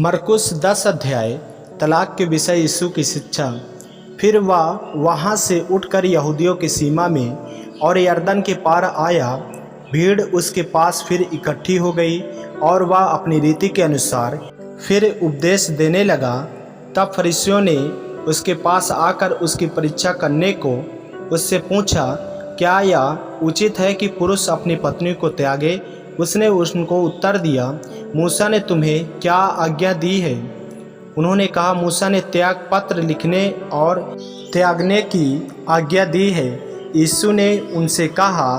मरकुस 10 अध्याय तलाक के विषय यीशु की शिक्षा। फिर वह वहाँ से उठकर यहूदियों की सीमा में और यरदन के पार आया। भीड़ उसके पास फिर इकट्ठी हो गई और वह अपनी रीति के अनुसार फिर उपदेश देने लगा। तब फरीसियों ने उसके पास आकर उसकी परीक्षा करने को उससे पूछा, क्या यह उचित है कि पुरुष अपनी पत्नी को त्यागे? उसने उनको उत्तर दिया, मूसा ने तुम्हें क्या आज्ञा दी है? उन्होंने कहा, मूसा ने त्याग पत्र लिखने और त्यागने की आज्ञा दी है। यीशु ने उनसे कहा,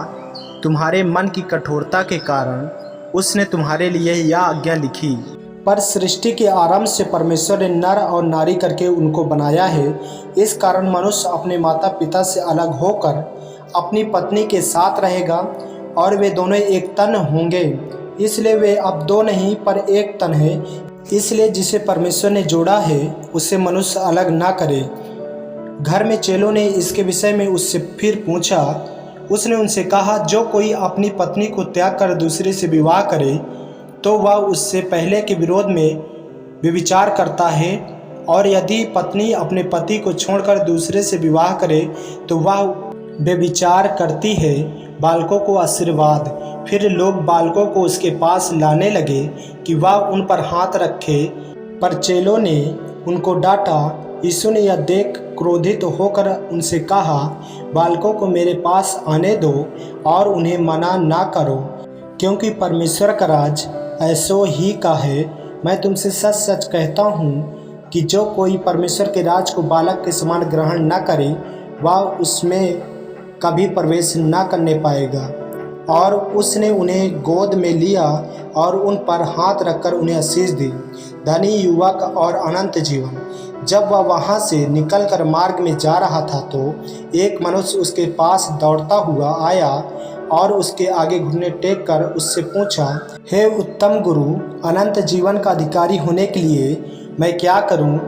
तुम्हारे मन की कठोरता के कारण उसने तुम्हारे लिए यह आज्ञा लिखी, पर सृष्टि के आरंभ से परमेश्वर ने नर और नारी करके उनको बनाया है। इस कारण मनुष्य अपने माता पिता से अलग होकर अपनी पत्नी के साथ रहेगा और वे दोनों एक तन होंगे। इसलिए वे अब दो नहीं पर एक तन है। इसलिए जिसे परमेश्वर ने जोड़ा है उसे मनुष्य अलग ना करे। घर में चेलों ने इसके विषय में उससे फिर पूछा। उसने उनसे कहा, जो कोई अपनी पत्नी को त्याग कर दूसरे से विवाह करे तो वह उससे पहले के विरोध में व्यभिचार करता है, और यदि पत्नी अपने पति को छोड़कर दूसरे से विवाह करे तो वह व्यभिचार करती है। बालकों को आशीर्वाद। फिर लोग बालकों को उसके पास लाने लगे कि वह उन पर हाथ रखे, पर चेलों ने उनको डांटा। यीशु ने यह देख क्रोधित होकर उनसे कहा, बालकों को मेरे पास आने दो और उन्हें मना ना करो, क्योंकि परमेश्वर का राज ऐसो ही का है। मैं तुमसे सच सच कहता हूँ कि जो कोई परमेश्वर के राज को बालक के समान ग्रहण न करे वह उसमें कभी प्रवेश न करने पाएगा। और उसने उन्हें गोद में लिया और उन पर हाथ रखकर उन्हें आशीष दी। धनी युवक और अनंत जीवन। जब वह वहाँ से निकलकर मार्ग में जा रहा था तो एक मनुष्य उसके पास दौड़ता हुआ आया और उसके आगे घुटने टेक कर उससे पूछा, हे उत्तम गुरु, अनंत जीवन का अधिकारी होने के लिए मैं क्या करूं?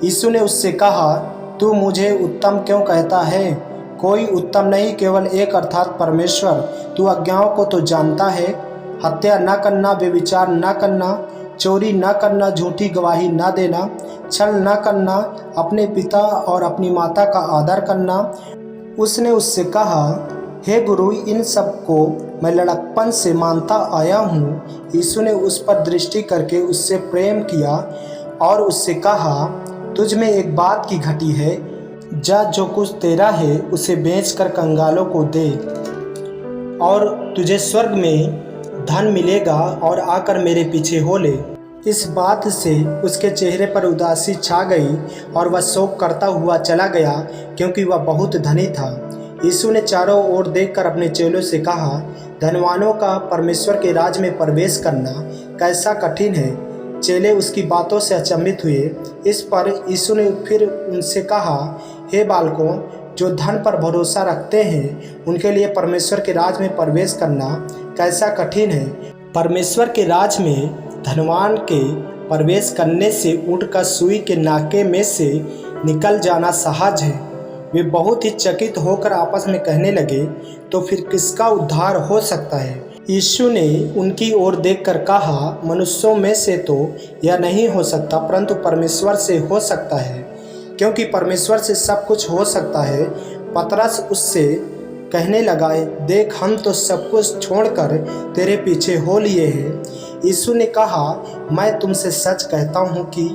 यीशु ने उससे कहा, तू मुझे उत्तम क्यों कहता है? कोई उत्तम नहीं, केवल एक, अर्थात परमेश्वर। तू आज्ञाओं को तो जानता है, हत्या न करना, व्यभिचार न करना, चोरी न करना, झूठी गवाही न देना, छल न करना, अपने पिता और अपनी माता का आदर करना। उसने उससे कहा, हे गुरु, इन सब को मैं लड़कपन से मानता आया हूँ। यीशु ने उस पर दृष्टि करके उससे प्रेम किया और उससे कहा, तुझ में एक बात की घटी है। जा, जो कुछ तेरा है उसे बेचकर कंगालों को दे और तुझे स्वर्ग में धन मिलेगा, और आकर मेरे पीछे हो ले। इस बात से उसके चेहरे पर उदासी छा गई और वह शोक करता हुआ चला गया, क्योंकि वह बहुत धनी था। यीशु ने चारों ओर देखकर अपने चेलों से कहा, धनवानों का परमेश्वर के राज में प्रवेश करना कैसा कठिन है। चेले उसकी बातों से अचंभित हुए। इस पर यीशु ने फिर उनसे कहा, हे बालकों, जो धन पर भरोसा रखते हैं उनके लिए परमेश्वर के राज में प्रवेश करना कैसा कठिन है। परमेश्वर के राज में धनवान के प्रवेश करने से ऊँट का सुई के नाके में से निकल जाना सहज है। वे बहुत ही चकित होकर आपस में कहने लगे, तो फिर किसका उद्धार हो सकता है? यीशु ने उनकी ओर देखकर कहा, मनुष्यों में से तो यह नहीं हो सकता, परंतु परमेश्वर से हो सकता है, क्योंकि परमेश्वर से सब कुछ हो सकता है। पतरस उससे कहने लगा, देख, हम तो सब कुछ छोड़कर तेरे पीछे हो लिए हैं। यीशु ने कहा, मैं तुमसे सच कहता हूँ कि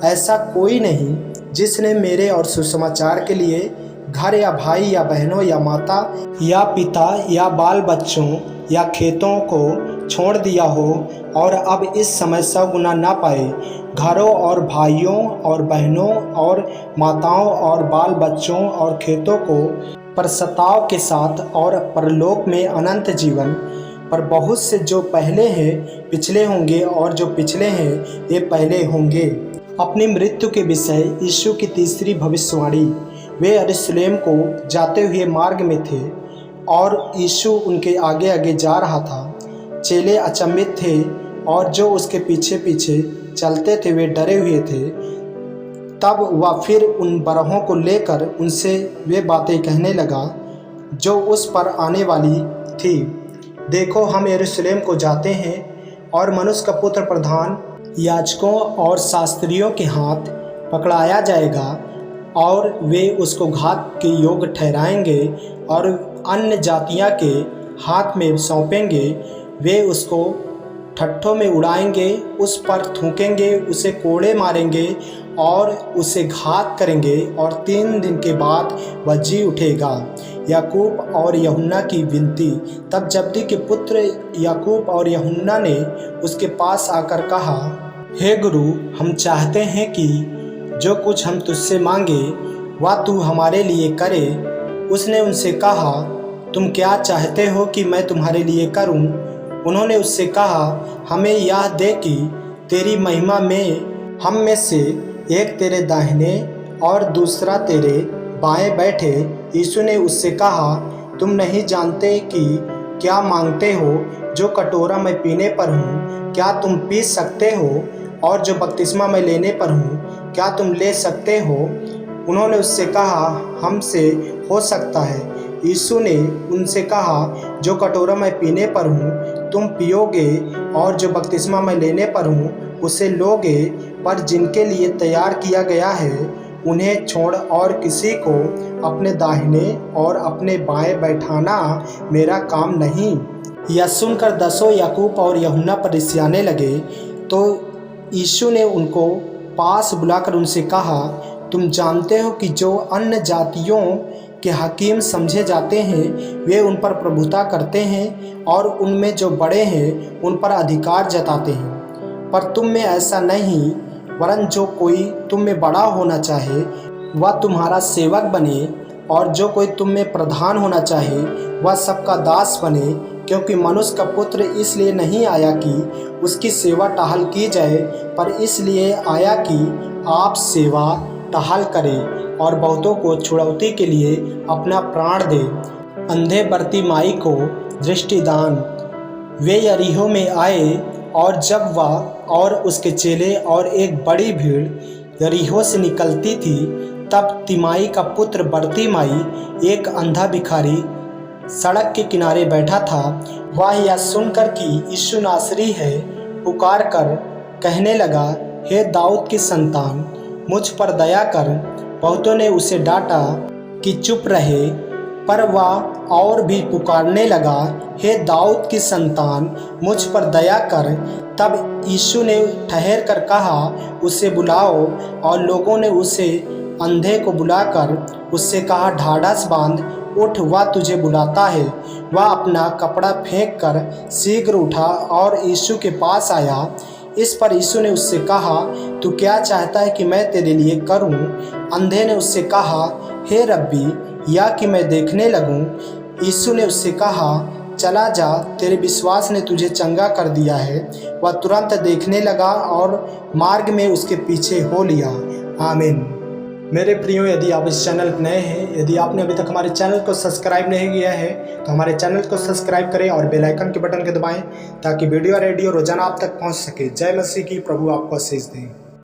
ऐसा कोई नहीं जिसने मेरे और सुसमाचार के लिए घर या भाई या बहनों या माता या पिता या बाल बच्चों या खेतों को छोड़ दिया हो और अब इस समय 100 गुना ना पाए, घरों और भाइयों और बहनों और माताओं और बाल बच्चों और खेतों को पश्चाताप के साथ और परलोक में अनंत जीवन। पर बहुत से जो पहले हैं पिछले होंगे और जो पिछले हैं ये पहले होंगे। अपनी मृत्यु के विषय यीशु की तीसरी भविष्यवाणी। वे यरूशलेम को जाते हुए मार्ग में थे और यीशु उनके आगे आगे जा रहा था। चेले अचंभित थे और जो उसके पीछे पीछे चलते थे वे डरे हुए थे। तब वह फिर उन बरहों को लेकर उनसे वे बातें कहने लगा जो उस पर आने वाली थी। देखो, हम यरूशलेम को जाते हैं और मनुष्य का पुत्र प्रधान याजकों और शास्त्रियों के हाथ पकड़ाया जाएगा और वे उसको घात के योग्य ठहराएंगे और अन्य जातियां के हाथ में सौंपेंगे। वे उसको ठट्ठों में उड़ाएंगे, उस पर थूकेंगे, उसे कोड़े मारेंगे और उसे घात करेंगे और 3 दिन के बाद वह जी उठेगा। याकूब और यूहन्ना की विनती। तब जब्दी के पुत्र याकूब और यूहन्ना ने उसके पास आकर कहा, हे गुरु, हम चाहते हैं कि जो कुछ हम तुझसे मांगे वह तू हमारे लिए करे। उसने उनसे कहा, तुम क्या चाहते हो कि मैं तुम्हारे लिए करूं? उन्होंने उससे कहा, हमें यह दे कि तेरी महिमा में हम में से एक तेरे दाहिने और दूसरा तेरे बाएं बैठे। यीशु ने उससे कहा, तुम नहीं जानते कि क्या मांगते हो। जो कटोरा मैं पीने पर हूँ क्या तुम पी सकते हो, और जो बपतिस्मा मैं लेने पर हूँ क्या तुम ले सकते हो? उन्होंने उससे कहा, हमसे हो सकता है। यीशु ने उनसे कहा, जो कटोरा मैं पीने पर हूँ तुम पियोगे और जो बपतिस्मा मैं लेने पर हूँ उसे लोगे, पर जिनके लिए तैयार किया गया है उन्हें छोड़ और किसी को अपने दाहिने और अपने बाएं बैठाना मेरा काम नहीं। यह सुनकर 10 याकूब और यूहन्ना परेशाने लगे। तो यीशु ने उनको पास बुलाकर उनसे कहा, तुम जानते हो कि जो अन्य जातियों के हकीम समझे जाते हैं वे उन पर प्रभुता करते हैं और उनमें जो बड़े हैं उन पर अधिकार जताते हैं। पर तुम में ऐसा नहीं, वरन जो कोई तुम में बड़ा होना चाहे वह तुम्हारा सेवक बने, और जो कोई तुम में प्रधान होना चाहे वह सबका दास बने। क्योंकि मनुष्य का पुत्र इसलिए नहीं आया कि उसकी सेवा टहल की जाए, पर इसलिए आया कि आप सेवा टहल करें और बहुतों को छुड़ौती के लिए अपना प्राण दे। अंधे बरतिमाई को दृष्टिदान। वे यरीहो में आए, और जब वह और उसके चेले और एक बड़ी भीड़ यरीहो से निकलती थी, तब तिमाई का पुत्र बरतिमाई एक अंधा भिखारी सड़क के किनारे बैठा था। वह यह सुनकर कि यीशु नासरी है, पुकार कर कहने लगा, हे दाऊद की संतान, मुझ पर दया कर। बहुतों ने उसे डांटा कि चुप रहे, पर वह और भी पुकारने लगा, हे दाऊद की संतान, मुझ पर दया कर। तब यीशु ने ठहर कर कहा, उसे बुलाओ। और लोगों ने उसे अंधे को बुलाकर उससे कहा, ढाढ़स बांध, उठ, वह तुझे बुलाता है। वह अपना कपड़ा फेंक कर शीघ्र उठा और यीशु के पास आया। इस पर यीशु ने उससे कहा, तू क्या चाहता है कि मैं तेरे लिए करूं? अंधे ने उससे कहा, हे रब्बी, या कि मैं देखने लगूं? यीशु ने उससे कहा, चला जा, तेरे विश्वास ने तुझे चंगा कर दिया है। वह तुरंत देखने लगा और मार्ग में उसके पीछे हो लिया। आमीन। मेरे प्रियो, यदि आप इस चैनल पर नए हैं, यदि आपने अभी तक हमारे चैनल को सब्सक्राइब नहीं किया है तो हमारे चैनल को सब्सक्राइब करें और बेल आइकन के बटन को दबाएं ताकि वीडियो और रेडियो रोजाना आप तक पहुंच सके। जय मसीह की। प्रभु आपको आशीष दें।